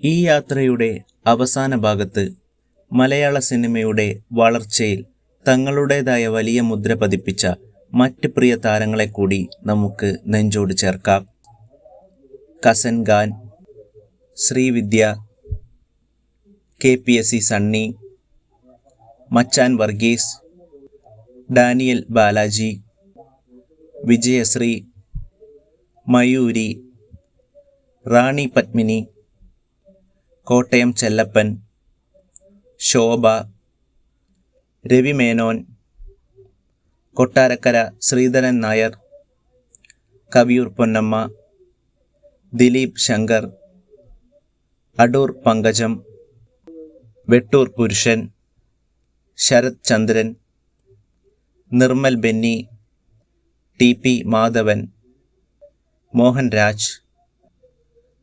ഈ യാത്രയുടെ അവസാന ഭാഗത്ത് മലയാള സിനിമയുടെ വളർച്ചയിൽ തങ്ങളുടേതായ വലിയ മുദ്ര പതിപ്പിച്ച മറ്റ് പ്രിയ താരങ്ങളെ കൂടി നമുക്ക് നെഞ്ചോട് ചേർക്കാം. Kasan Khan, Srividya, KPSC Sunny, Machan Varghese, Daniel Balaji, Vijayasree, Mayuri, Rani Padmini, Kottayam Chellappan, Shobha, Ravi Menon, Kottarakkara Sreedharan Nair, Kaviyoor Ponnamma, Dileep Shankar, Adoor Pankajam, Vettoor Purushan, Sarath Chandran, Nirmal Benny, TP Madhavan, Mohan Raj,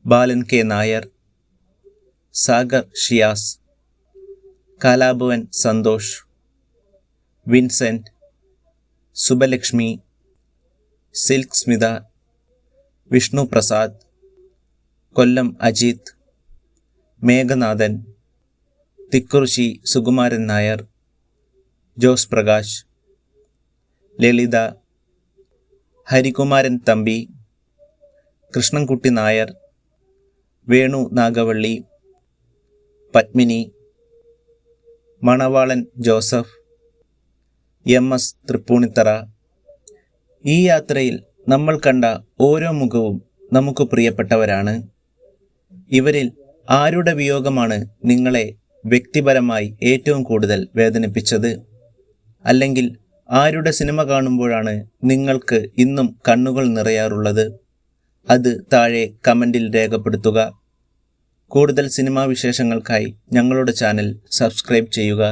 Balan K Nair, Sagar Shiyas, Kalabhavan Santhosh, Vincent, Subbalakshmi, Silk Smitha, Vishnu Prasad, Kollam Ajith, Meghanathan, Thikkurissy Sukumaran Nair, Jose Prakash, Lalitha, Harikumaran Thampi, Krishnankutty Nair, Venu Nagavally, Padmini, മണവാളൻ ജോസഫ്, MS തൃപ്പൂണിത്തറ. ഈ യാത്രയിൽ നമ്മൾ കണ്ട ഓരോ മുഖവും നമുക്ക് പ്രിയപ്പെട്ടവരാണ്. ഇവരിൽ ആരുടെ വിയോഗമാണ് നിങ്ങളെ വ്യക്തിപരമായി ഏറ്റവും കൂടുതൽ വേദനിപ്പിച്ചത്? അല്ലെങ്കിൽ ആരുടെ സിനിമ കാണുമ്പോഴാണ് നിങ്ങൾക്ക് ഇന്നും കണ്ണുകൾ നിറയാറുള്ളത്? അത് താഴെ കമൻറ്റിൽ രേഖപ്പെടുത്തുക. കൂടുതൽ സിനിമാ വിശേഷങ്ങൾക്കായി ഞങ്ങളുടെ ചാനൽ സബ്സ്ക്രൈബ് ചെയ്യുക.